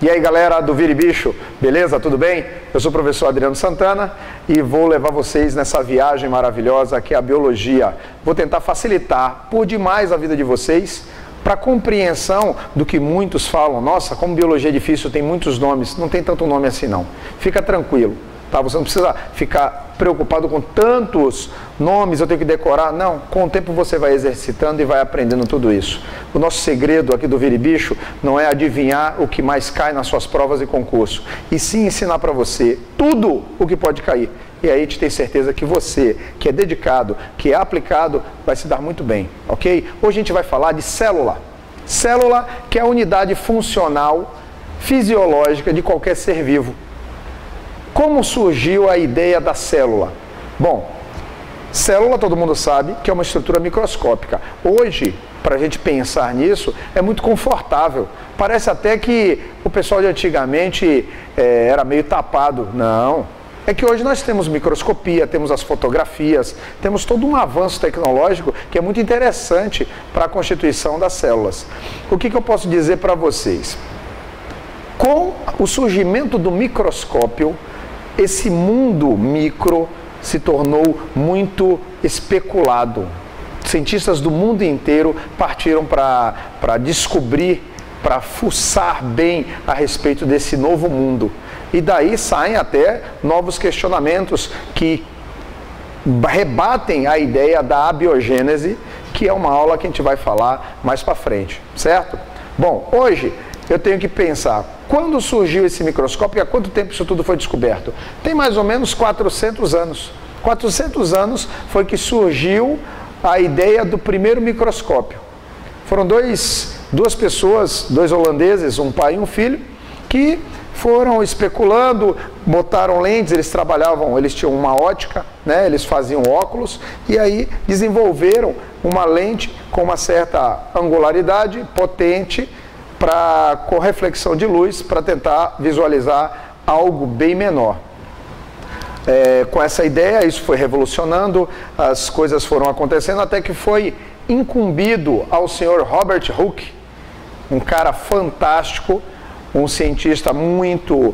E aí galera do Vira e Bicho, beleza? Tudo bem? Eu sou o professor Adriano Santana e vou levar vocês nessa viagem maravilhosa que é a biologia. Vou tentar facilitar por demais a vida de vocês para a compreensão do que muitos falam. Nossa, como biologia é difícil, tem muitos nomes. Não tem tanto nome assim não. Fica tranquilo, tá? Você não precisa ficar preocupado com tantos nomes, eu tenho que decorar. Não, com o tempo você vai exercitando e vai aprendendo tudo isso. O nosso segredo aqui do Vira e Bicho não é adivinhar o que mais cai nas suas provas e concurso, e sim ensinar para você tudo o que pode cair. E aí a gente tem certeza que você, que é dedicado, que é aplicado, vai se dar muito bem, ok? Hoje a gente vai falar de célula. Célula, que é a unidade funcional, fisiológica de qualquer ser vivo. Como surgiu a ideia da célula? Bom, célula todo mundo sabe que é uma estrutura microscópica. Hoje, para a gente pensar nisso, é muito confortável. Parece até que o pessoal de antigamente era meio tapado. Não. É que hoje nós temos microscopia, temos as fotografias, temos todo um avanço tecnológico que é muito interessante para a constituição das células. O que eu posso dizer para vocês? Com o surgimento do microscópio, esse mundo micro se tornou muito especulado. Cientistas do mundo inteiro partiram para descobrir, para fuçar bem a respeito desse novo mundo. E daí saem até novos questionamentos que rebatem a ideia da abiogênese, que é uma aula que a gente vai falar mais para frente, certo? Bom, hoje eu tenho que pensar, quando surgiu esse microscópio e há quanto tempo isso tudo foi descoberto? Tem mais ou menos 400 anos. 400 anos foi que surgiu a ideia do primeiro microscópio. Foram duas pessoas, dois holandeses, um pai e um filho, que foram especulando, botaram lentes, eles tinham uma ótica, né? Eles faziam óculos e aí desenvolveram uma lente com uma certa angularidade potente, com reflexão de luz, para tentar visualizar algo bem menor. Com essa ideia, isso foi revolucionando, as coisas foram acontecendo, até que foi incumbido ao senhor Robert Hooke, um cara fantástico, um cientista muito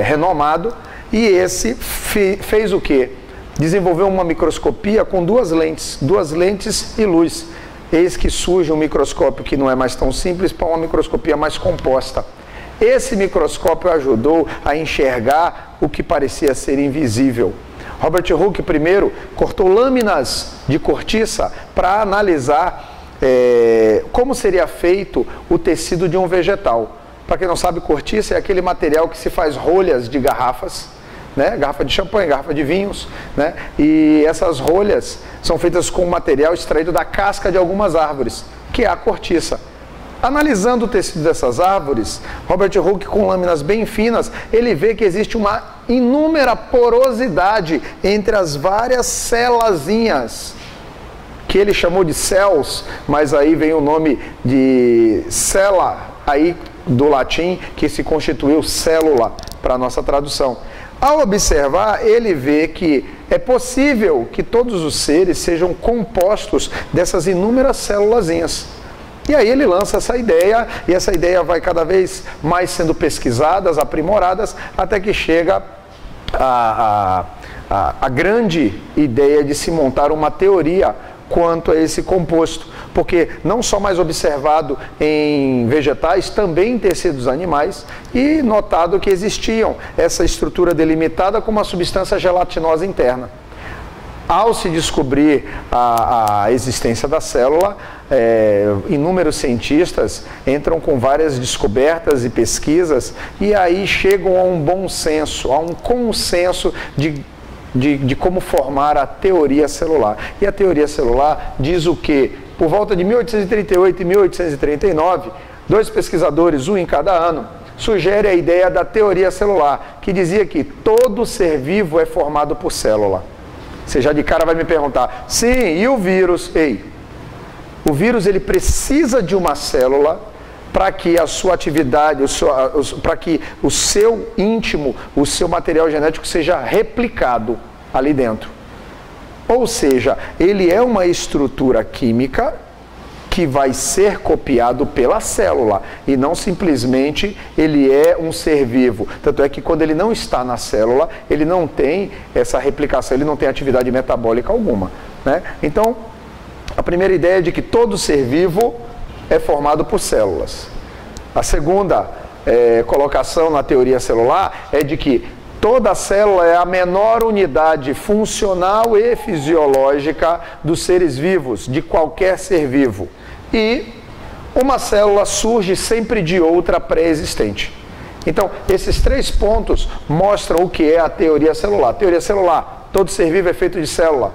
renomado, e esse fez o quê? Desenvolveu uma microscopia com duas lentes e luz. Eis que surge um microscópio que não é mais tão simples para uma microscopia mais composta. Esse microscópio ajudou a enxergar o que parecia ser invisível. Robert Hooke primeiro cortou lâminas de cortiça para analisar como seria feito o tecido de um vegetal. Para quem não sabe, cortiça é aquele material que se faz rolhas de garrafas, né? Garrafa de champanhe, garrafa de vinhos, né? E essas rolhas são feitas com material extraído da casca de algumas árvores, que é a cortiça. Analisando o tecido dessas árvores, Robert Hooke, com lâminas bem finas, ele vê que existe uma inúmera porosidade entre as várias célazinhas, que ele chamou de cells, mas aí vem o nome de cella, aí do latim, que se constituiu célula para a nossa tradução. Ao observar, ele vê que é possível que todos os seres sejam compostos dessas inúmeras célulazinhas. E aí ele lança essa ideia, e essa ideia vai cada vez mais sendo pesquisadas, aprimoradas, até que chega a grande ideia de se montar uma teoria quanto a esse composto, porque não só mais observado em vegetais, também em tecidos animais, e notado que existiam essa estrutura delimitada com uma substância gelatinosa interna. Ao se descobrir a existência da célula, inúmeros cientistas entram com várias descobertas e pesquisas, e aí chegam a um bom senso, a um consenso de como formar a teoria celular. E a teoria celular diz o quê? Por volta de 1838 e 1839, dois pesquisadores, um em cada ano, sugerem a ideia da teoria celular, que dizia que todo ser vivo é formado por célula. Você já de cara vai me perguntar, sim, e o vírus? Ei, o vírus ele precisa de uma célula para que a sua atividade, para que o seu íntimo, o seu material genético seja replicado ali dentro. Ou seja, ele é uma estrutura química que vai ser copiado pela célula e não simplesmente ele é um ser vivo. Tanto é que quando ele não está na célula, ele não tem essa replicação, ele não tem atividade metabólica alguma, né? Então, a primeira ideia é de que todo ser vivo é formado por células. A segunda colocação na teoria celular é de que toda célula é a menor unidade funcional e fisiológica dos seres vivos, de qualquer ser vivo. E uma célula surge sempre de outra pré-existente. Então, esses 3 pontos mostram o que é a teoria celular. Teoria celular, todo ser vivo é feito de célula.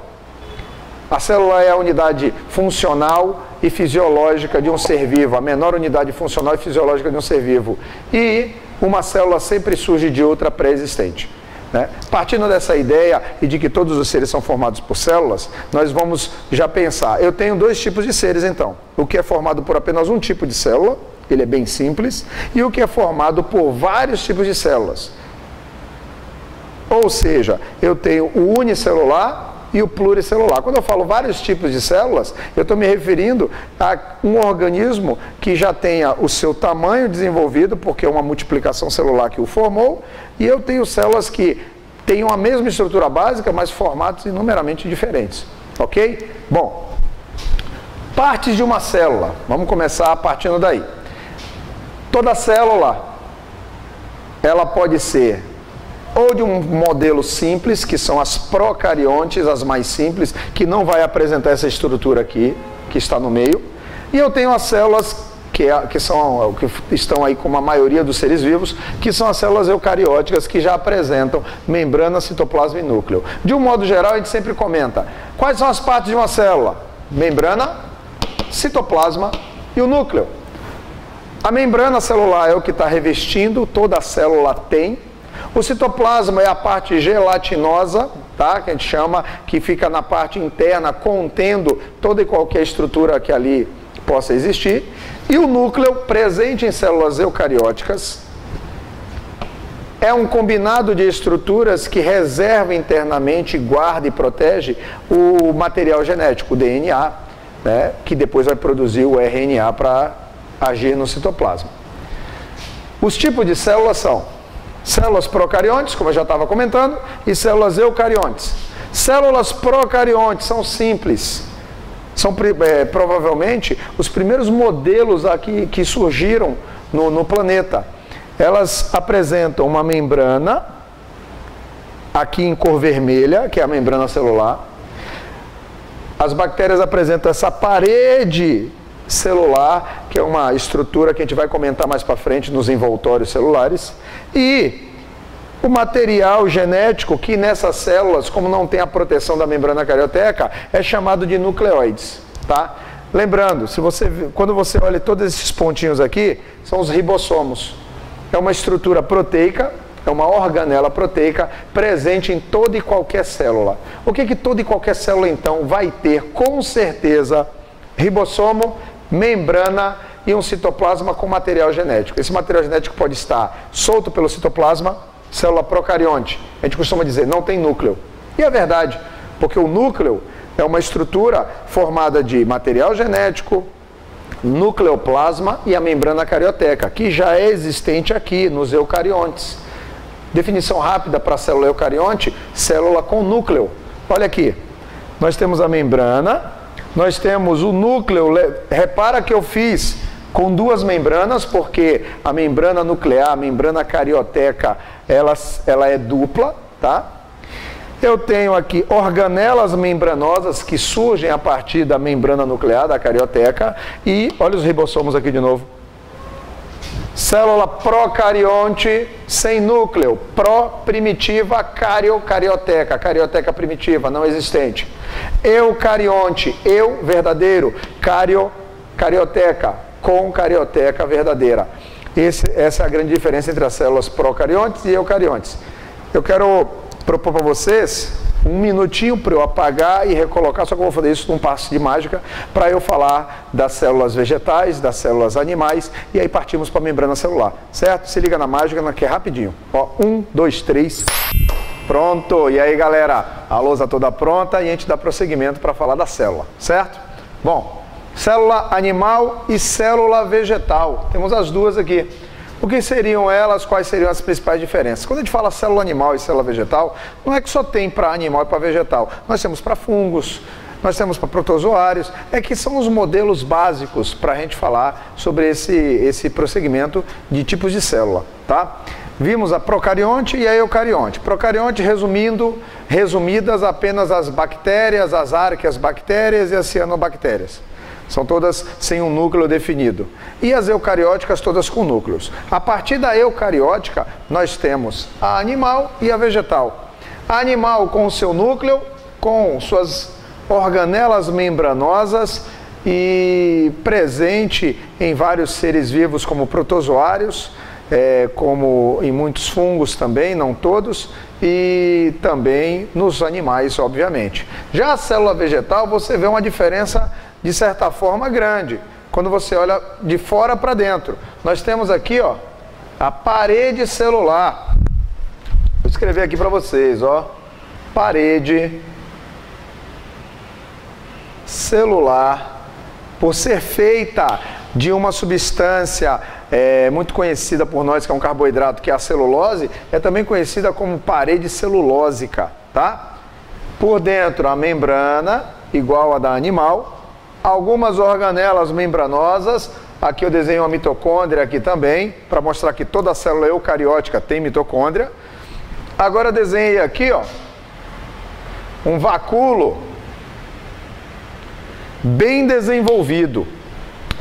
A célula é a unidade funcional e fisiológica de um ser vivo, a menor unidade funcional e fisiológica de um ser vivo. E uma célula sempre surge de outra pré-existente, né? Partindo dessa ideia e de que todos os seres são formados por células, nós vamos já pensar, eu tenho 2 tipos de seres então, o que é formado por apenas um tipo de célula, ele é bem simples, e o que é formado por vários tipos de células. Ou seja, eu tenho o unicelular e o pluricelular. Quando eu falo vários tipos de células, eu estou me referindo a um organismo que já tenha o seu tamanho desenvolvido, porque é uma multiplicação celular que o formou, e eu tenho células que tenham a mesma estrutura básica, mas formatos inumeramente diferentes. Ok? Bom, partes de uma célula. Vamos começar partindo daí. Toda célula, ela pode ser ou de um modelo simples, que são as procariontes, as mais simples, que não vai apresentar essa estrutura aqui, que está no meio. E eu tenho as células que estão aí como a maioria dos seres vivos, que são as células eucarióticas, que já apresentam membrana, citoplasma e núcleo. De um modo geral, a gente sempre comenta, quais são as partes de uma célula? Membrana, citoplasma e o núcleo. A membrana celular é o que está revestindo, toda a célula tem. O citoplasma é a parte gelatinosa, tá? Que a gente chama, que fica na parte interna, contendo toda e qualquer estrutura que ali possa existir. E o núcleo, presente em células eucarióticas, é um combinado de estruturas que reserva internamente, guarda e protege o material genético, o DNA, né? Que depois vai produzir o RNA para agir no citoplasma. Os tipos de células são células procariontes, como eu já estava comentando, e células eucariontes. Células procariontes são simples. São provavelmente os primeiros modelos aqui que surgiram no planeta. Elas apresentam uma membrana, aqui em cor vermelha, que é a membrana celular. As bactérias apresentam essa parede celular, que é uma estrutura que a gente vai comentar mais para frente nos envoltórios celulares, e o material genético que nessas células, como não tem a proteção da membrana carioteca, é chamado de nucleóides, tá? Lembrando, quando você olha todos esses pontinhos aqui, são os ribossomos. É uma estrutura proteica, é uma organela proteica presente em toda e qualquer célula. O que toda e qualquer célula então vai ter? Com certeza, ribossomo, membrana e um citoplasma com material genético. Esse material genético pode estar solto pelo citoplasma, célula procarionte. A gente costuma dizer, não tem núcleo. E é verdade, porque o núcleo é uma estrutura formada de material genético, nucleoplasma e a membrana carioteca, que já é existente aqui nos eucariontes. Definição rápida para a célula eucarionte, célula com núcleo. Olha aqui, nós temos a membrana, nós temos o núcleo. Repara que eu fiz com 2 membranas, porque a membrana nuclear, a membrana carioteca, ela é dupla, tá? Eu tenho aqui organelas membranosas que surgem a partir da membrana nuclear, da carioteca, e olha os ribossomos aqui de novo. Célula procarionte sem núcleo, pró-primitiva, carioteca, carioteca primitiva, não existente. Eucarionte, verdadeiro, carioteca, com carioteca verdadeira. Essa é a grande diferença entre as células procariontes e eucariontes. Eu quero propor para vocês um minutinho para eu apagar e recolocar, só que eu vou fazer isso num passo de mágica, para eu falar das células vegetais, das células animais, e aí partimos para a membrana celular, certo? Se liga na mágica, que é rapidinho. Ó, 1, 2, 3, pronto! E aí, galera, a lousa toda pronta e a gente dá prosseguimento para falar da célula, certo? Bom, Célula animal e célula vegetal. Temos as duas aqui. O que seriam elas? Quais seriam as principais diferenças? Quando a gente fala célula animal e célula vegetal, não é que só tem para animal e para vegetal. Nós temos para fungos, nós temos para protozoários. É que são os modelos básicos para a gente falar sobre esse prosseguimento de tipos de célula, tá? Vimos a procarionte e a eucarionte. Procarionte, resumidas apenas as bactérias, as arqueas-bactérias e as cianobactérias. São todas sem um núcleo definido. E as eucarióticas todas com núcleos. A partir da eucariótica, nós temos a animal e a vegetal. A animal com o seu núcleo, com suas organelas membranosas e presente em vários seres vivos como protozoários, como em muitos fungos também, não todos, e também nos animais, obviamente. Já a célula vegetal, você vê uma diferença de certa forma grande, quando você olha de fora para dentro. Nós temos aqui, ó, a parede celular. Vou escrever aqui para vocês, ó, parede celular, por ser feita de uma substância muito conhecida por nós, que é um carboidrato, que é a celulose, é também conhecida como parede celulósica, tá? Por dentro a membrana, igual a da animal, algumas organelas membranosas, aqui eu desenho a mitocôndria aqui também, para mostrar que toda célula eucariótica tem mitocôndria. Agora eu desenhei aqui, ó, um vacúolo bem desenvolvido.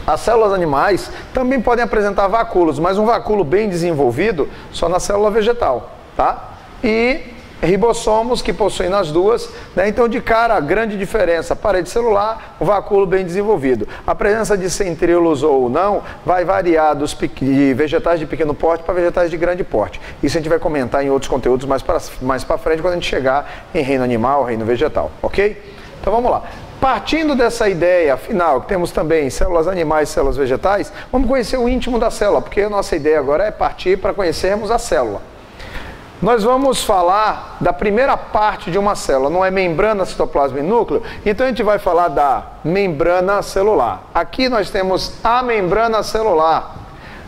As células animais também podem apresentar vacúolos, mas um vacúolo bem desenvolvido só na célula vegetal, tá? E ribossomos que possuem nas duas, né? Então de cara, a grande diferença, parede celular, o vacúolo bem desenvolvido. A presença de centríolos ou não vai variar de vegetais de pequeno porte para vegetais de grande porte. Isso a gente vai comentar em outros conteúdos mais para frente, quando a gente chegar em reino animal, reino vegetal, ok? Então vamos lá. Partindo dessa ideia final, que temos também células animais e células vegetais, vamos conhecer o íntimo da célula, porque a nossa ideia agora é partir para conhecermos a célula. Nós vamos falar da primeira parte de uma célula, não é membrana, citoplasma e núcleo, então a gente vai falar da membrana celular. Aqui nós temos a membrana celular.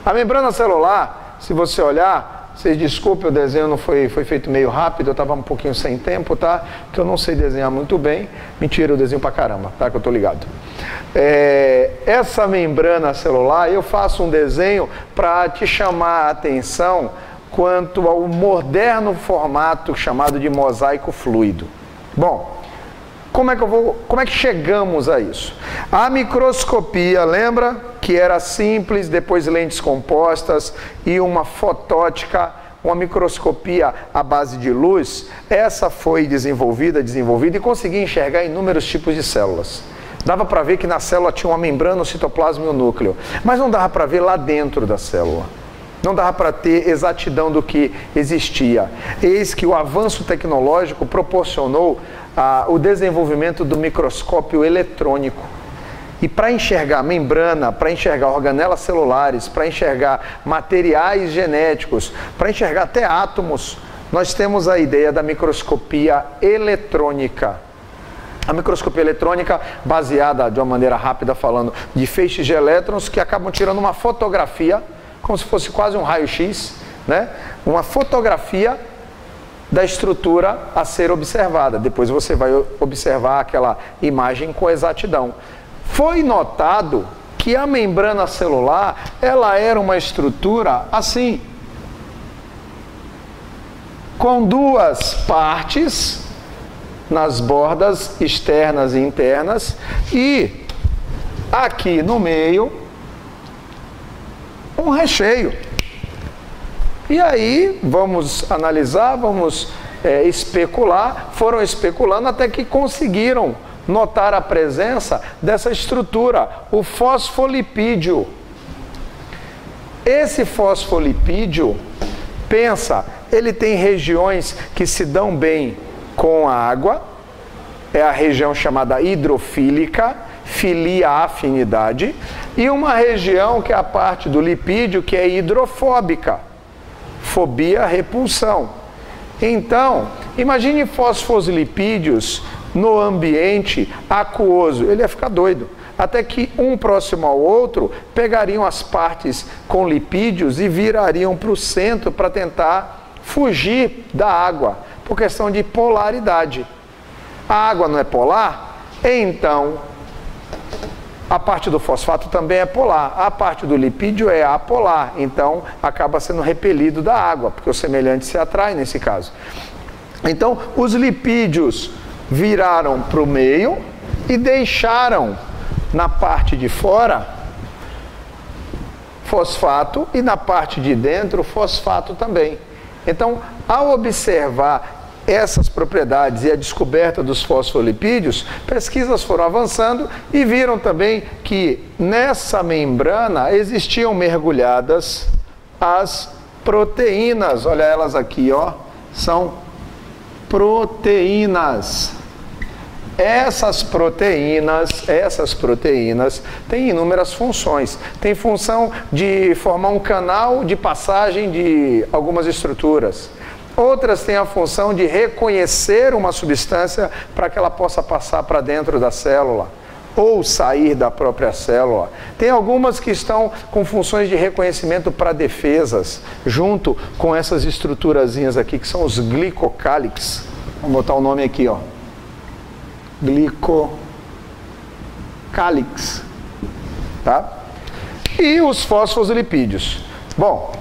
A membrana celular, se você olhar, vocês desculpem, o desenho não foi feito meio rápido, eu estava um pouquinho sem tempo, tá? Que eu não sei desenhar muito bem. Mentira, eu desenho pra caramba, tá? Que eu tô ligado. Essa membrana celular, eu faço um desenho para te chamar a atenção quanto ao moderno formato chamado de mosaico fluido. Bom, como é que chegamos a isso? A microscopia, lembra que era simples, depois lentes compostas e uma fotótica, uma microscopia à base de luz. Essa foi desenvolvida e conseguia enxergar inúmeros tipos de células. Dava para ver que na célula tinha uma membrana, o citoplasma e o núcleo, mas não dava para ver lá dentro da célula. Não dava para ter exatidão do que existia. Eis que o avanço tecnológico proporcionou o desenvolvimento do microscópio eletrônico. E para enxergar membrana, para enxergar organelas celulares, para enxergar materiais genéticos, para enxergar até átomos, nós temos a ideia da microscopia eletrônica. A microscopia eletrônica, baseada, de uma maneira rápida falando, de feixes de elétrons que acabam tirando uma fotografia, como se fosse quase um raio-x, né? Uma fotografia da estrutura a ser observada. Depois você vai observar aquela imagem com exatidão. Foi notado que a membrana celular, ela era uma estrutura assim, com duas partes nas bordas externas e internas, e aqui no meio um recheio. E aí vamos analisar, vamos especular. Foram especulando até que conseguiram notar a presença dessa estrutura, o fosfolipídio. Esse fosfolipídio, pensa, ele tem regiões que se dão bem com a água, é a região chamada hidrofílica, filia, afinidade, e uma região que é a parte do lipídio que é hidrofóbica, fobia, repulsão. Então, imagine fosfolipídios no ambiente aquoso, ele ia ficar doido. até que um próximo ao outro pegariam as partes com lipídios e virariam para o centro para tentar fugir da água, por questão de polaridade. A água não é polar, então a parte do fosfato também é polar, a parte do lipídio é apolar, então acaba sendo repelido da água, porque os semelhantes se atraem nesse caso. Então, os lipídios viraram para o meio e deixaram na parte de fora fosfato e na parte de dentro fosfato também. Então, ao observar essas propriedades e a descoberta dos fosfolipídios, pesquisas foram avançando e viram também que nessa membrana existiam mergulhadas as proteínas. Olha elas aqui, ó, são proteínas. Essas proteínas têm inúmeras funções. Tem função de formar um canal de passagem de algumas estruturas. Outras têm a função de reconhecer uma substância para que ela possa passar para dentro da célula ou sair da própria célula. Tem algumas que estão com funções de reconhecimento para defesas, junto com essas estruturazinhas aqui, que são os glicocálix. Vamos botar o nome aqui, ó. Glicocálix. Tá? E os fosfolipídios. Bom,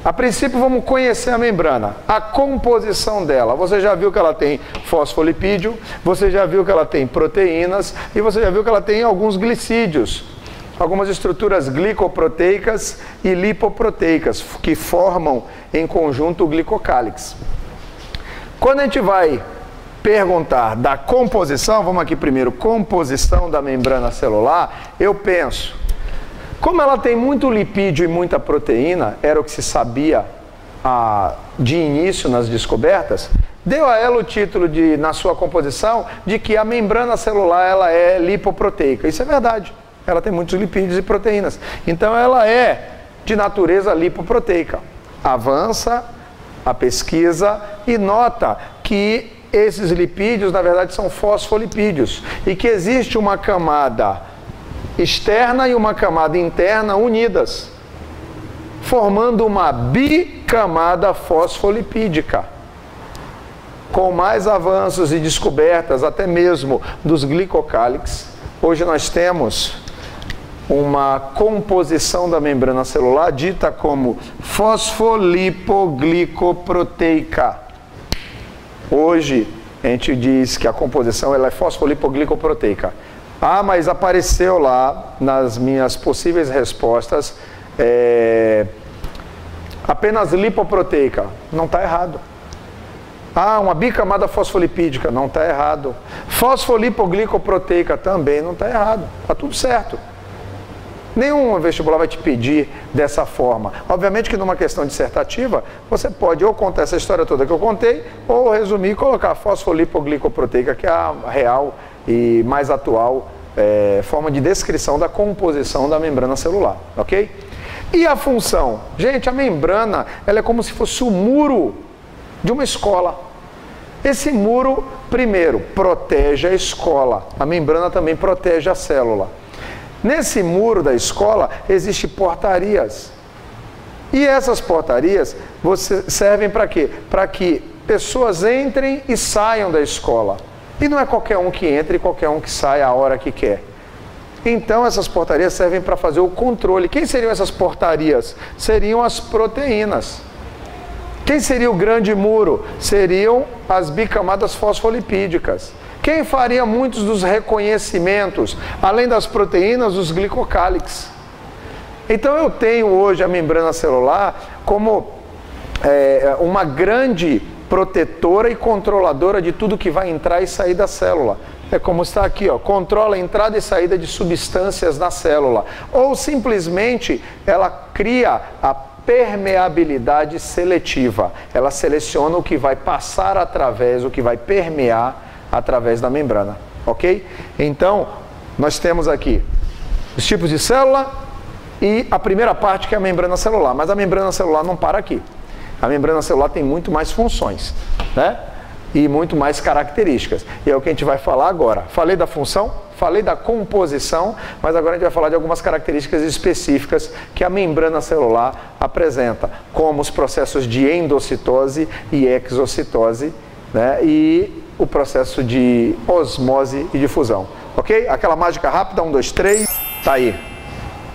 a princípio vamos conhecer a membrana, a composição dela. Você já viu que ela tem fosfolipídio, você já viu que ela tem proteínas e você já viu que ela tem alguns glicídios, algumas estruturas glicoproteicas e lipoproteicas que formam em conjunto o glicocálix. Quando a gente vai perguntar da composição, vamos aqui primeiro, composição da membrana celular, eu penso, como ela tem muito lipídio e muita proteína, era o que se sabia de início nas descobertas, deu a ela o título de, na sua composição, de que a membrana celular ela é lipoproteica. Isso é verdade, ela tem muitos lipídios e proteínas. Então ela é de natureza lipoproteica. Avança a pesquisa e nota que esses lipídios, na verdade, são fosfolipídios e que existe uma camada externa e uma camada interna unidas, formando uma bicamada fosfolipídica. Com mais avanços e descobertas, até mesmo dos glicocálix, hoje nós temos uma composição da membrana celular dita como fosfolipoglicoproteica. Hoje a gente diz que a composição ela é fosfolipoglicoproteica. Ah, mas apareceu lá nas minhas possíveis respostas apenas lipoproteica. Não está errado. Ah, uma bicamada fosfolipídica. Não está errado. Fosfolipoglicoproteica também não está errado. Está tudo certo. Nenhum vestibular vai te pedir dessa forma. Obviamente que numa questão dissertativa, você pode ou contar essa história toda que eu contei, ou resumir e colocar fosfolipoglicoproteica, que é a real e mais atual forma de descrição da composição da membrana celular, ok? E a função? Gente, a membrana ela é como se fosse o muro de uma escola. Esse muro, primeiro, protege a escola. A membrana também protege a célula. Nesse muro da escola existem portarias. E essas portarias servem para quê? Para que pessoas entrem e saiam da escola. E não é qualquer um que entra e qualquer um que sai a hora que quer. Então essas portarias servem para fazer o controle. Quem seriam essas portarias? Seriam as proteínas. Quem seria o grande muro? Seriam as bicamadas fosfolipídicas. Quem faria muitos dos reconhecimentos? Além das proteínas, os glicocálix. Então eu tenho hoje a membrana celular como uma grande protetora e controladora de tudo que vai entrar e sair da célula. É como está aqui, ó, controla a entrada e saída de substâncias na célula. Ou simplesmente ela cria a permeabilidade seletiva. Ela seleciona o que vai passar através, o que vai permear através da membrana, ok? Então, nós temos aqui os tipos de célula e a primeira parte que é a membrana celular. Mas a membrana celular não para aqui. A membrana celular tem muito mais funções, né? e muito mais características. E é o que a gente vai falar agora. Falei da função, falei da composição, mas agora a gente vai falar de algumas características específicas que a membrana celular apresenta, como os processos de endocitose e exocitose, né? E o processo de osmose e difusão. Ok? Aquela mágica rápida, 1, 2, 3, tá aí.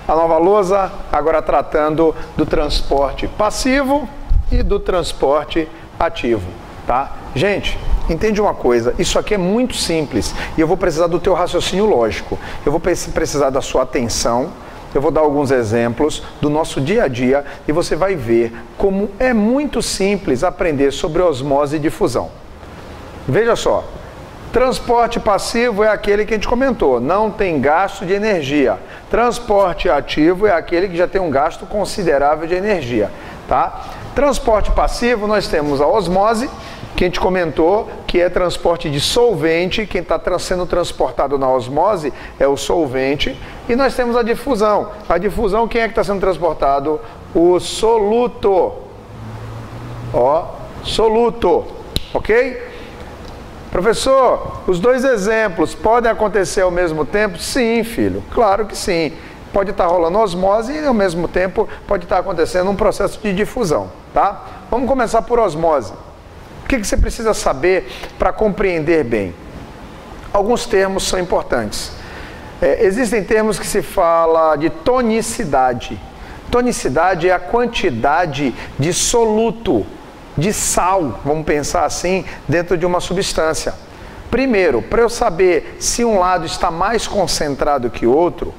A nova lousa, agora tratando do transporte passivo e do transporte ativo, tá? Gente, entende uma coisa, isso aqui é muito simples e eu vou precisar do teu raciocínio lógico, eu vou precisar da sua atenção, eu vou dar alguns exemplos do nosso dia a dia e você vai ver como é muito simples aprender sobre osmose e difusão. Veja só, transporte passivo é aquele que a gente comentou, não tem gasto de energia. Transporte ativo é aquele que já tem um gasto considerável de energia, tá? Transporte passivo, nós temos a osmose, que a gente comentou, que é transporte de solvente, quem está sendo transportado na osmose é o solvente, e nós temos a difusão. A difusão, quem é que está sendo transportado? O soluto. Ó, soluto, ok? Professor, os dois exemplos podem acontecer ao mesmo tempo? Sim, filho, claro que sim. Pode estar rolando osmose e ao mesmo tempo pode estar acontecendo um processo de difusão, tá? Vamos começar por osmose. O que você precisa saber para compreender bem? Alguns termos são importantes. Existem termos que se fala de tonicidade. Tonicidade é a quantidade de soluto, de sal, vamos pensar assim, dentro de uma substância. Primeiro, para eu saber se um lado está mais concentrado que o outro,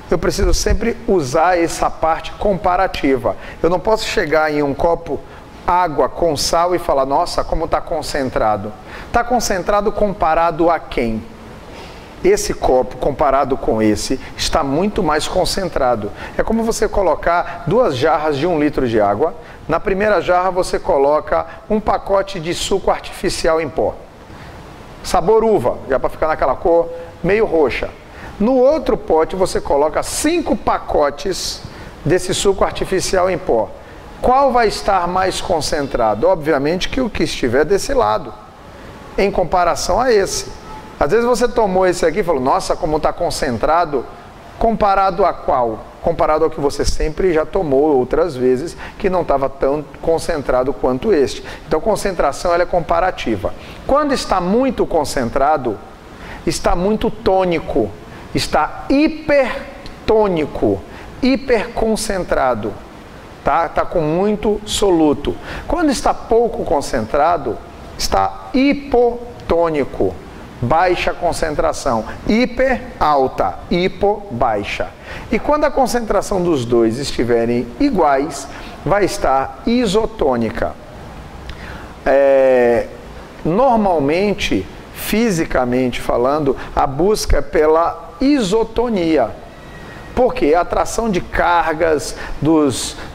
eu preciso sempre usar essa parte comparativa. Eu não posso chegar em um copo água com sal e falar, nossa, como está concentrado. Está concentrado comparado a quem? Esse copo, comparado com esse, está muito mais concentrado. É como você colocar 2 jarras de 1 litro de água. Na primeira jarra você coloca um pacote de suco artificial em pó. Sabor uva, já para ficar naquela cor meio roxa. No outro pote você coloca 5 pacotes desse suco artificial em pó. Qual vai estar mais concentrado? Obviamente que o que estiver desse lado, em comparação a esse. Às vezes você tomou esse aqui e falou, nossa, como está concentrado, comparado a qual? Comparado ao que você sempre já tomou outras vezes, que não estava tão concentrado quanto este. Então, concentração ela é comparativa. Quando está muito concentrado, está muito tônico, está hipertônico, hiperconcentrado. Tá com muito soluto. Quando está pouco concentrado, está hipotônico, baixa concentração. Hiper, alta, hipo, baixa. E quando a concentração dos dois estiverem iguais, vai estar isotônica. Normalmente, fisicamente falando, a busca é pela isotonia. Porque a atração de cargas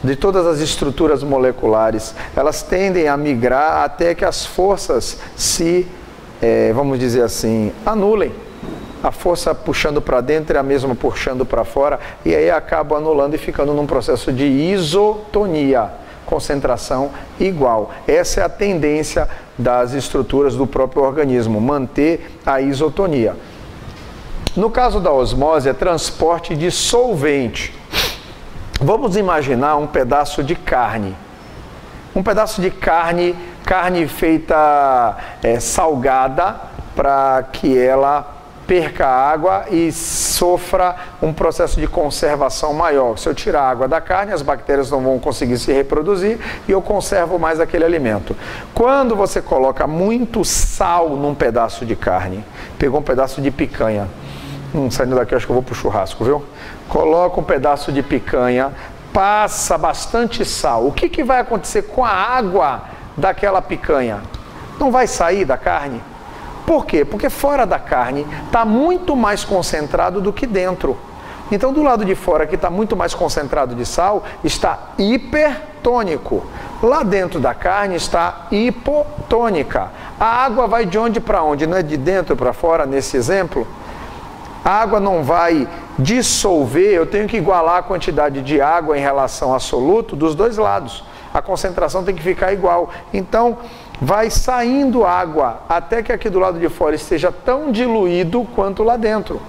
de todas as estruturas moleculares, elas tendem a migrar até que as forças se, vamos dizer assim, anulem. A força puxando para dentro é a mesma puxando para fora, e aí acaba anulando e ficando num processo de isotonia, concentração igual. Essa é a tendência das estruturas do próprio organismo, manter a isotonia. No caso da osmose, é transporte de solvente. Vamos imaginar um pedaço de carne. Um pedaço de carne feita salgada, para que ela perca água e sofra um processo de conservação maior. Se eu tirar a água da carne, as bactérias não vão conseguir se reproduzir e eu conservo mais aquele alimento. Quando você coloca muito sal num pedaço de carne, pegou um pedaço de picanha, saindo daqui acho que eu vou pro churrasco, viu? Coloca um pedaço de picanha, passa bastante sal. O que vai acontecer com a água daquela picanha? Não vai sair da carne? Por quê? Porque fora da carne está muito mais concentrado do que dentro. Então, do lado de fora, que está muito mais concentrado de sal, está hipertônico. Lá dentro da carne está hipotônica. A água vai de onde para onde? Não é de dentro para fora, nesse exemplo? A água não vai dissolver, eu tenho que igualar a quantidade de água em relação a soluto dos dois lados. A concentração tem que ficar igual. Então, vai saindo água até que aqui do lado de fora esteja tão diluído quanto lá dentro.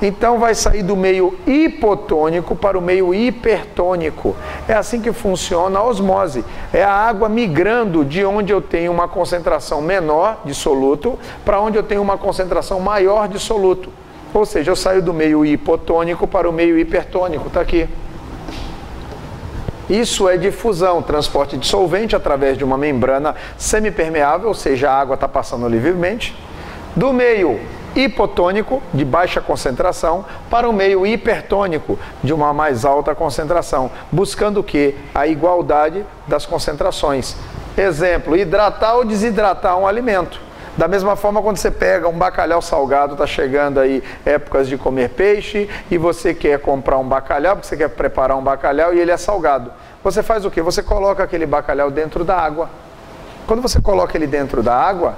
Então vai sair do meio hipotônico para o meio hipertônico. É assim que funciona a osmose. É a água migrando de onde eu tenho uma concentração menor de soluto para onde eu tenho uma concentração maior de soluto. Ou seja, eu saio do meio hipotônico para o meio hipertônico. Está aqui. Isso é difusão, transporte de solvente através de uma membrana semipermeável, ou seja, a água está passando livremente, do meio hipotônico, de baixa concentração, para o meio hipertônico, de uma mais alta concentração, buscando o quê? A igualdade das concentrações. Exemplo, hidratar ou desidratar um alimento. Da mesma forma, quando você pega um bacalhau salgado, está chegando aí épocas de comer peixe, e você quer comprar um bacalhau, porque você quer preparar um bacalhau e ele é salgado. Você faz o quê? Você coloca aquele bacalhau dentro da água. Quando você coloca ele dentro da água,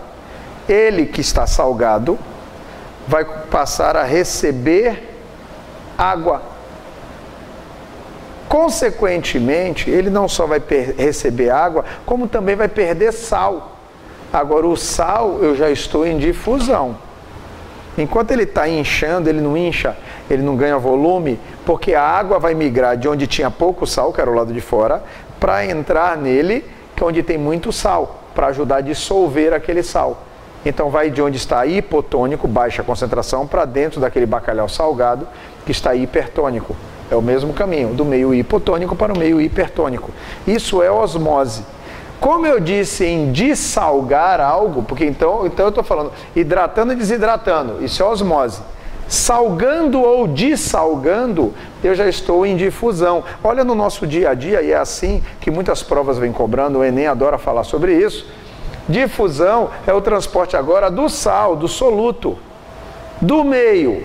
ele que está salgado vai passar a receber água. Consequentemente, ele não só vai receber água, como também vai perder sal. Agora, o sal, eu já estou em difusão. Enquanto ele está inchando, ele não incha, ele não ganha volume, porque a água vai migrar de onde tinha pouco sal, que era o lado de fora, para entrar nele, que é onde tem muito sal, para ajudar a dissolver aquele sal. Então vai de onde está hipotônico, baixa concentração, para dentro daquele bacalhau salgado, que está hipertônico. É o mesmo caminho, do meio hipotônico para o meio hipertônico. Isso é osmose. Como eu disse em dessalgar algo, porque então eu estou falando hidratando e desidratando, isso é osmose. Salgando ou dessalgando, eu já estou em difusão. Olha no nosso dia a dia, e é assim que muitas provas vêm cobrando, o Enem adora falar sobre isso. Difusão é o transporte agora do sal, do soluto, do meio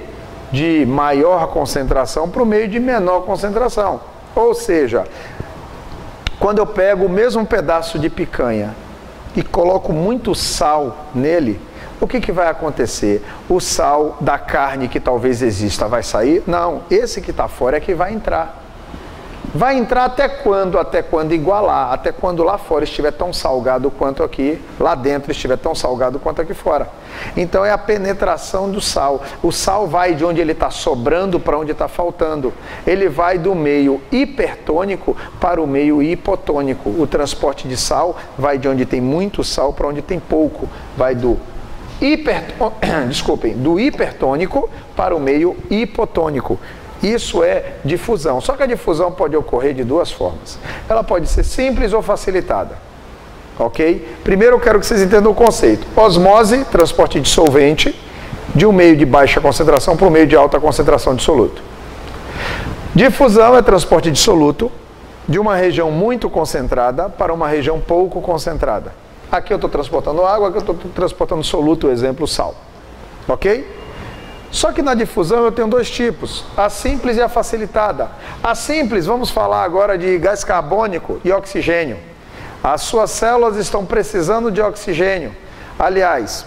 de maior concentração para o meio de menor concentração. Ou seja, quando eu pego o mesmo pedaço de picanha e coloco muito sal nele, o que vai acontecer? O sal da carne que talvez exista vai sair? Não, esse que está fora é que vai entrar. Vai entrar até quando? Até quando igualar, até quando lá fora estiver tão salgado quanto aqui, lá dentro estiver tão salgado quanto aqui fora. Então é a penetração do sal. O sal vai de onde ele está sobrando para onde está faltando. Ele vai do meio hipertônico para o meio hipotônico. O transporte de sal vai de onde tem muito sal para onde tem pouco. Vai do hipertônico para o meio hipotônico. Isso é difusão. Só que a difusão pode ocorrer de duas formas. Ela pode ser simples ou facilitada. Ok? Primeiro eu quero que vocês entendam o conceito. Osmose, transporte de solvente, de um meio de baixa concentração para um meio de alta concentração de soluto. Difusão é transporte de soluto de uma região muito concentrada para uma região pouco concentrada. Aqui eu estou transportando água, aqui eu estou transportando soluto, exemplo, sal. Ok? Só que na difusão eu tenho dois tipos, a simples e a facilitada. A simples, vamos falar agora de gás carbônico e oxigênio. As suas células estão precisando de oxigênio. Aliás,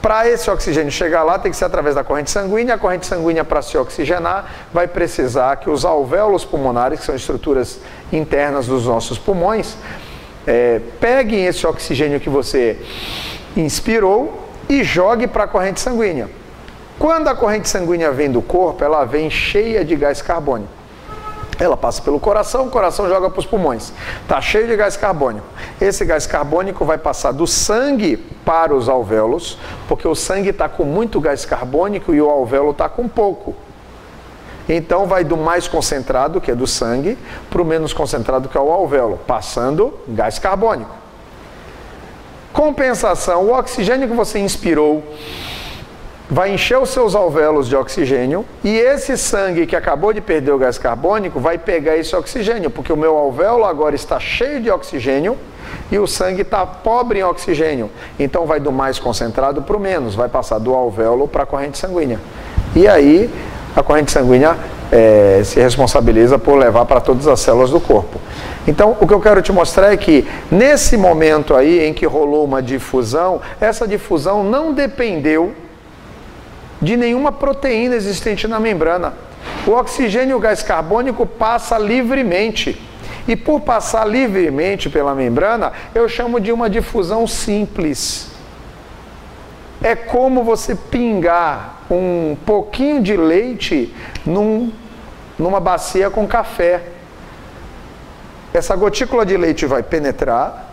para esse oxigênio chegar lá, tem que ser através da corrente sanguínea. A corrente sanguínea, para se oxigenar, vai precisar que os alvéolos pulmonares, que são estruturas internas dos nossos pulmões, peguem esse oxigênio que você inspirou e jogue para a corrente sanguínea. Quando a corrente sanguínea vem do corpo, ela vem cheia de gás carbônico. Ela passa pelo coração, o coração joga para os pulmões. Está cheio de gás carbônico. Esse gás carbônico vai passar do sangue para os alvéolos, porque o sangue está com muito gás carbônico e o alvéolo está com pouco. Então vai do mais concentrado, que é do sangue, para o menos concentrado, que é o alvéolo, passando gás carbônico. Compensação, o oxigênio que você inspirou vai encher os seus alvéolos de oxigênio e esse sangue que acabou de perder o gás carbônico vai pegar esse oxigênio, porque o meu alvéolo agora está cheio de oxigênio e o sangue está pobre em oxigênio. Então vai do mais concentrado para o menos, vai passar do alvéolo para a corrente sanguínea. E aí a corrente sanguínea se responsabiliza por levar para todas as células do corpo. Então o que eu quero te mostrar é que nesse momento aí em que rolou uma difusão, essa difusão não dependeu de nenhuma proteína existente na membrana. O oxigênio e o gás carbônico passa livremente. E por passar livremente pela membrana, eu chamo de uma difusão simples. É como você pingar um pouquinho de leite numa bacia com café. Essa gotícula de leite vai penetrar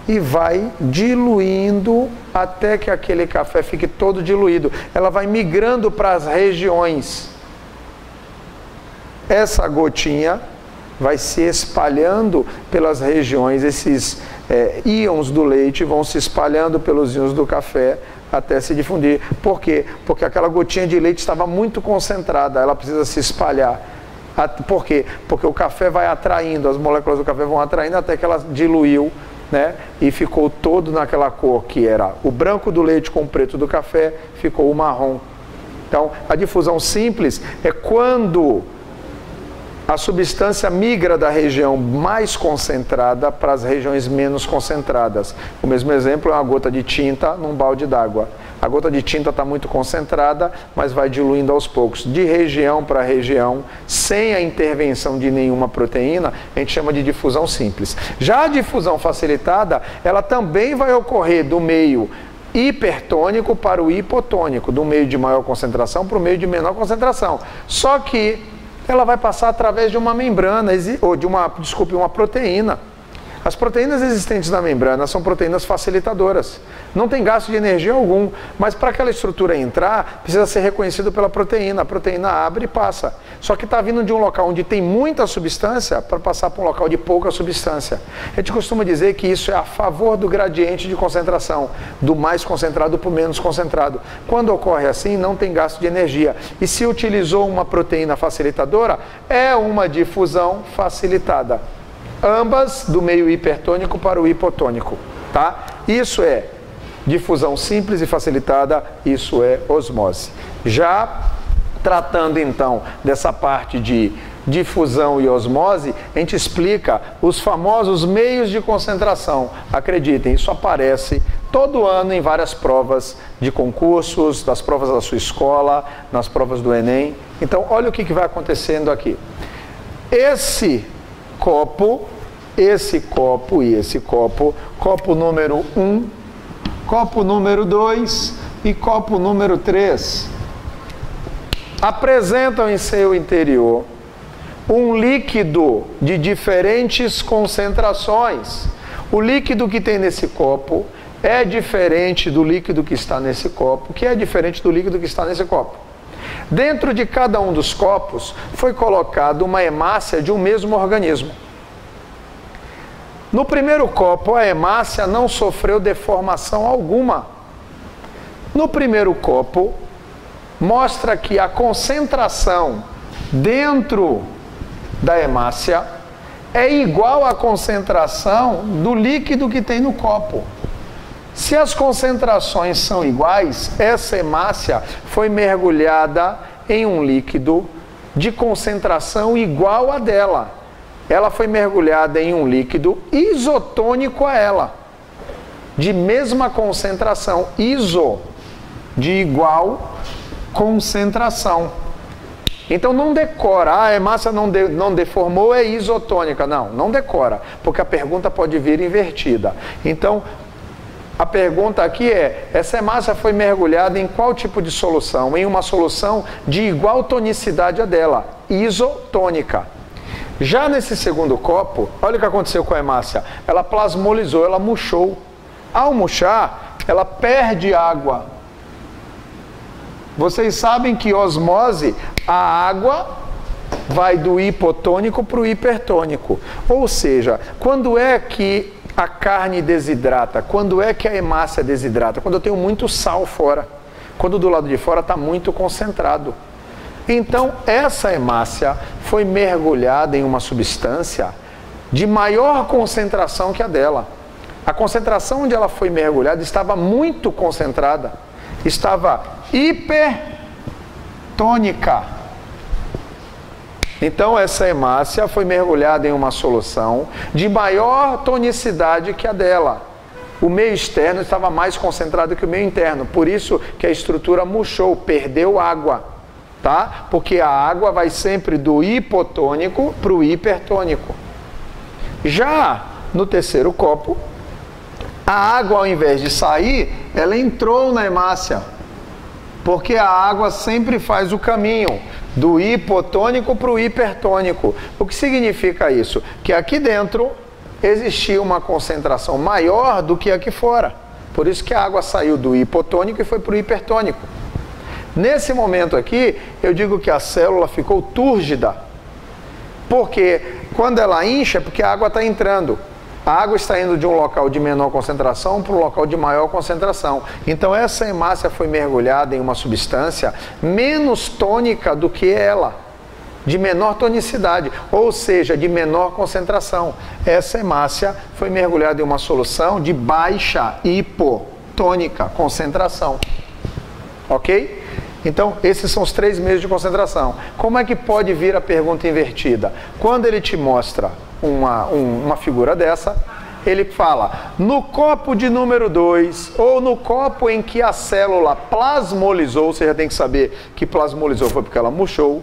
e vai diluindo até que aquele café fique todo diluído. Ela vai migrando para as regiões. Essa gotinha vai se espalhando pelas regiões. Esses íons do leite vão se espalhando pelos íons do café até se difundir. Por quê? Porque aquela gotinha de leite estava muito concentrada, ela precisa se espalhar. Por quê? Porque o café vai atraindo, as moléculas do café vão atraindo até que ela diluiu, né? E ficou todo naquela cor que era o branco do leite com o preto do café, ficou o marrom. Então, a difusão simples é quando a substância migra da região mais concentrada para as regiões menos concentradas. O mesmo exemplo é uma gota de tinta num balde d'água. A gota de tinta está muito concentrada, mas vai diluindo aos poucos. De região para região, sem a intervenção de nenhuma proteína, a gente chama de difusão simples. Já a difusão facilitada, ela também vai ocorrer do meio hipertônico para o hipotônico, do meio de maior concentração para o meio de menor concentração. Só que ela vai passar através de uma membrana, ou de uma proteína. As proteínas existentes na membrana são proteínas facilitadoras. Não tem gasto de energia algum, mas para aquela estrutura entrar, precisa ser reconhecido pela proteína. A proteína abre e passa. Só que está vindo de um local onde tem muita substância para passar para um local de pouca substância. A gente costuma dizer que isso é a favor do gradiente de concentração, do mais concentrado para o menos concentrado. Quando ocorre assim, não tem gasto de energia. E se utilizou uma proteína facilitadora, é uma difusão facilitada. Ambas do meio hipertônico para o hipotônico, tá? Isso é difusão simples e facilitada, isso é osmose. Já tratando então dessa parte de difusão e osmose, a gente explica os famosos meios de concentração. Acreditem, isso aparece todo ano em várias provas de concursos, das provas da sua escola, nas provas do Enem. Então, olha o que vai acontecendo aqui. Esse copo e esse copo, copo número 1, copo número 2 e copo número 3, apresentam em seu interior um líquido de diferentes concentrações. O líquido que tem nesse copo é diferente do líquido que está nesse copo, que é diferente do líquido que está nesse copo. Dentro de cada um dos copos foi colocada uma hemácia de um mesmo organismo. No primeiro copo, a hemácia não sofreu deformação alguma. No primeiro copo, mostra que a concentração dentro da hemácia é igual à concentração do líquido que tem no copo. Se as concentrações são iguais, essa hemácia foi mergulhada em um líquido de concentração igual à dela. Ela foi mergulhada em um líquido isotônico a ela, de mesma concentração, iso, de igual concentração. Então não decora, a hemácia não deformou, é isotônica. Não decora, porque a pergunta pode vir invertida. Então, a pergunta aqui é, essa hemácia foi mergulhada em qual tipo de solução? Em uma solução de igual tonicidade a dela, isotônica. Já nesse segundo copo, olha o que aconteceu com a hemácia. Ela plasmolizou, ela murchou. Ao murchar, ela perde água. Vocês sabem que osmose, a água vai do hipotônico para o hipertônico. Ou seja, quando é que a carne desidrata? Quando é que a hemácia desidrata? Quando eu tenho muito sal fora. Quando do lado de fora está muito concentrado. Então, essa hemácia foi mergulhada em uma substância de maior concentração que a dela. A concentração onde ela foi mergulhada estava muito concentrada. Estava hipertônica. Então, essa hemácia foi mergulhada em uma solução de maior tonicidade que a dela. O meio externo estava mais concentrado que o meio interno. Por isso que a estrutura murchou, perdeu água. Tá? Porque a água vai sempre do hipotônico para o hipertônico. Já no terceiro copo, a água, ao invés de sair, ela entrou na hemácia. Porque a água sempre faz o caminho do hipotônico para o hipertônico. O que significa isso? Que aqui dentro existia uma concentração maior do que aqui fora. Por isso que a água saiu do hipotônico e foi para o hipertônico. Nesse momento aqui, eu digo que a célula ficou túrgida. Porque quando ela incha, é porque a água está entrando. A água está indo de um local de menor concentração para um local de maior concentração. Então essa hemácia foi mergulhada em uma substância menos tônica do que ela, de menor tonicidade, ou seja, de menor concentração. Essa hemácia foi mergulhada em uma solução de baixa hipotônica concentração. Ok? Então, esses são os 3 meios de concentração. Como é que pode vir a pergunta invertida? Quando ele te mostra uma figura dessa, ele fala, no copo de número 2, ou no copo em que a célula plasmolizou, você já tem que saber que plasmolizou foi porque ela murchou,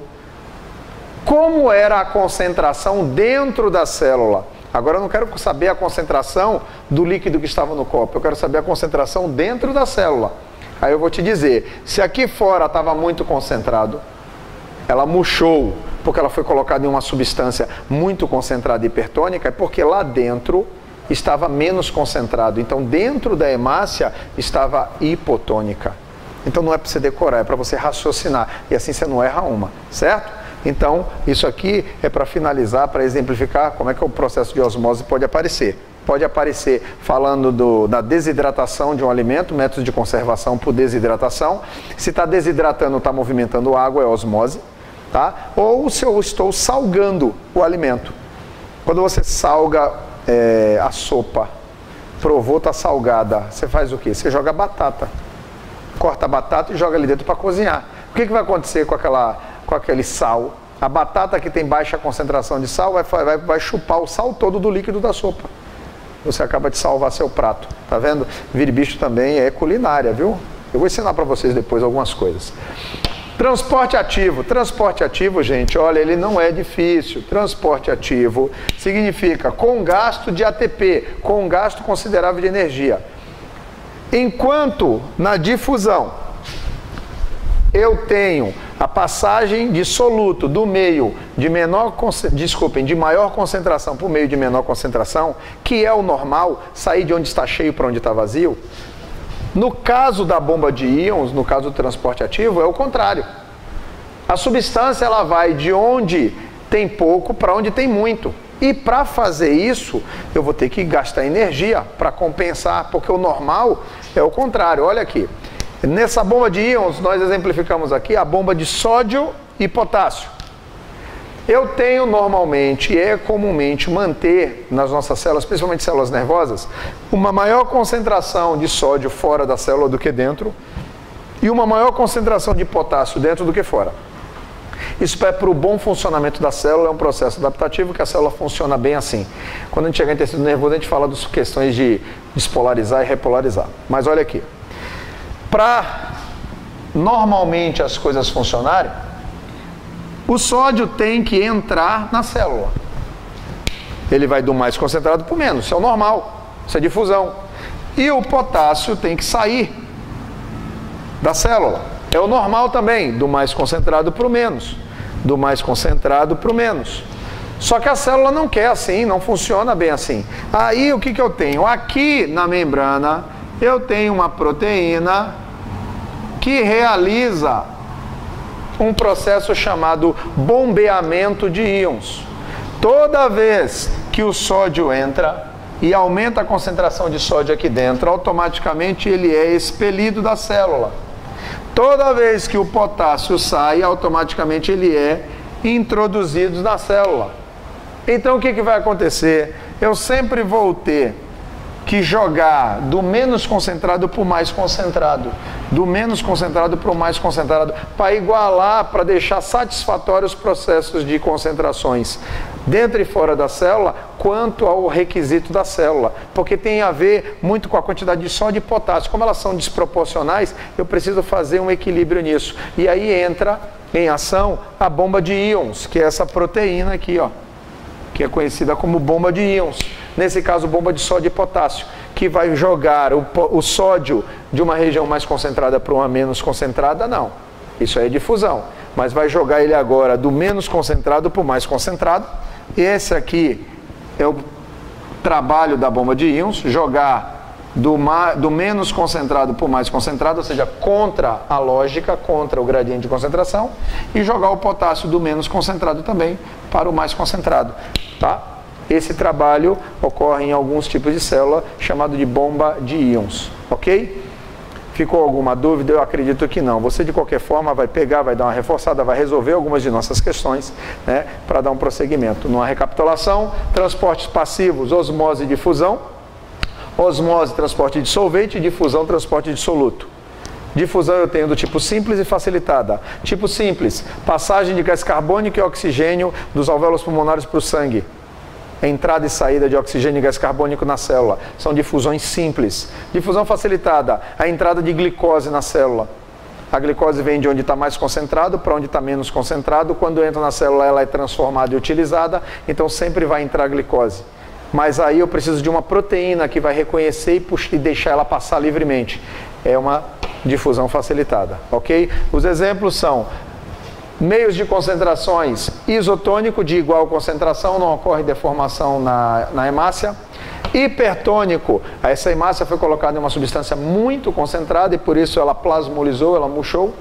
como era a concentração dentro da célula? Agora eu não quero saber a concentração do líquido que estava no copo, eu quero saber a concentração dentro da célula. Aí eu vou te dizer, se aqui fora estava muito concentrado, ela murchou, porque ela foi colocada em uma substância muito concentrada hipertônica, é porque lá dentro estava menos concentrado. Então dentro da hemácia estava hipotônica. Então não é para você decorar, é para você raciocinar. E assim você não erra uma, certo? Então isso aqui é para finalizar, para exemplificar como é que o processo de osmose pode aparecer. Pode aparecer falando da desidratação de um alimento, método de conservação por desidratação. Se está desidratando, está movimentando água, é osmose. Tá? Ou se eu estou salgando o alimento. Quando você salga a sopa, provou, está salgada, você faz o quê? Você joga batata. Corta a batata e joga ali dentro para cozinhar. O que vai acontecer com aquele sal? A batata que tem baixa concentração de sal vai chupar o sal todo do líquido da sopa. Você acaba de salvar seu prato, tá vendo? Vira-bicho também é culinária, viu? Eu vou ensinar para vocês depois algumas coisas. Transporte ativo, gente, olha, ele não é difícil. Transporte ativo significa com gasto de ATP, com gasto considerável de energia. Enquanto na difusão eu tenho a passagem de soluto do meio de maior concentração para o meio de menor concentração, que é o normal, sair de onde está cheio para onde está vazio. No caso da bomba de íons, no caso do transporte ativo, é o contrário. A substância ela vai de onde tem pouco para onde tem muito. E para fazer isso, eu vou ter que gastar energia para compensar, porque o normal é o contrário. Olha aqui. Nessa bomba de íons, nós exemplificamos aqui a bomba de sódio e potássio. Eu tenho normalmente, e é comumente, manter nas nossas células, principalmente células nervosas, uma maior concentração de sódio fora da célula do que dentro e uma maior concentração de potássio dentro do que fora. Isso é para o bom funcionamento da célula, é um processo adaptativo que a célula funciona bem assim. Quando a gente chega em tecido nervoso, a gente fala das questões de despolarizar e repolarizar. Mas olha aqui, para normalmente as coisas funcionarem, o sódio tem que entrar na célula. Ele vai do mais concentrado para o menos, isso é o normal, isso é difusão. E o potássio tem que sair da célula. É o normal também, do mais concentrado para o menos. Do mais concentrado para o menos. Só que a célula não quer assim, não funciona bem assim. Aí o que eu tenho? Aqui na membrana eu tenho uma proteína que realiza um processo chamado bombeamento de íons. Toda vez que o sódio entra e aumenta a concentração de sódio aqui dentro, automaticamente ele é expelido da célula. Toda vez que o potássio sai, automaticamente ele é introduzido na célula. Então o que vai acontecer? Eu sempre vou ter que jogar do menos concentrado para o mais concentrado, do menos concentrado para o mais concentrado, para igualar, para deixar satisfatórios os processos de concentrações dentro e fora da célula, quanto ao requisito da célula, porque tem a ver muito com a quantidade de sódio e potássio. Como elas são desproporcionais, eu preciso fazer um equilíbrio nisso. E aí entra em ação a bomba de íons, que é essa proteína aqui, ó. que é conhecida como bomba de íons. Nesse caso, bomba de sódio e potássio, que vai jogar o sódio de uma região mais concentrada para uma menos concentrada, não. Isso aí é difusão. Mas vai jogar ele agora do menos concentrado para o mais concentrado. Esse aqui é o trabalho da bomba de íons, jogar do menos concentrado para o mais concentrado, ou seja, contra a lógica, contra o gradiente de concentração, e jogar o potássio do menos concentrado também para o mais concentrado, tá? Esse trabalho ocorre em alguns tipos de célula, chamado de bomba de íons, ok? Ficou alguma dúvida? Eu acredito que não. Você, de qualquer forma, vai pegar, vai dar uma reforçada, vai resolver algumas de nossas questões, né, para dar um prosseguimento. Numa recapitulação, transportes passivos, osmose e difusão. Osmose, transporte de solvente, difusão, transporte de soluto. Difusão eu tenho do tipo simples e facilitada. Tipo simples, passagem de gás carbônico e oxigênio dos alvéolos pulmonares para o sangue. Entrada e saída de oxigênio e gás carbônico na célula. São difusões simples. Difusão facilitada, a entrada de glicose na célula. A glicose vem de onde está mais concentrado para onde está menos concentrado. Quando entra na célula, ela é transformada e utilizada, então sempre vai entrar glicose. Mas aí eu preciso de uma proteína que vai reconhecer e deixar ela passar livremente. É uma difusão facilitada, ok? Os exemplos são meios de concentrações isotônico de igual concentração, não ocorre deformação na hemácia. Hipertônico, essa hemácia foi colocada em uma substância muito concentrada e por isso ela plasmolizou, ela murchou.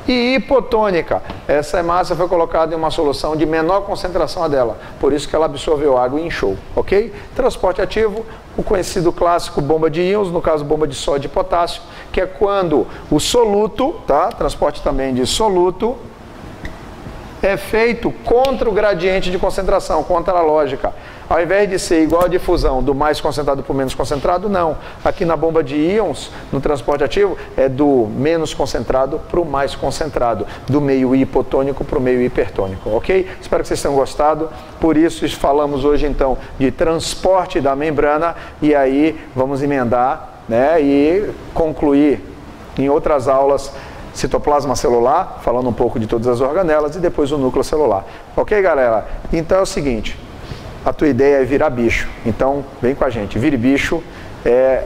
E hipotônica, essa hemácia foi colocada em uma solução de menor concentração a dela, por isso que ela absorveu água e inchou, ok? Transporte ativo, o conhecido clássico bomba de íons, no caso bomba de sódio e potássio, que é quando o soluto, tá? Transporte também de soluto, é feito contra o gradiente de concentração, contra a lógica. Ao invés de ser igual a difusão do mais concentrado para o menos concentrado, não. Aqui na bomba de íons, no transporte ativo, é do menos concentrado para o mais concentrado, do meio hipotônico para o meio hipertônico, ok? Espero que vocês tenham gostado. Por isso, falamos hoje então de transporte da membrana e aí vamos emendar, né, e concluir em outras aulas citoplasma celular, falando um pouco de todas as organelas e depois o núcleo celular. Ok, galera? Então é o seguinte, a tua ideia é virar bicho, então vem com a gente. Vire Bicho é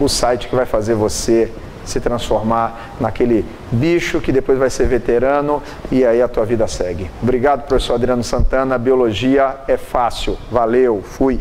o site que vai fazer você se transformar naquele bicho que depois vai ser veterano e aí a tua vida segue. Obrigado, professor Adriano Santana. Biologia é fácil. Valeu, fui!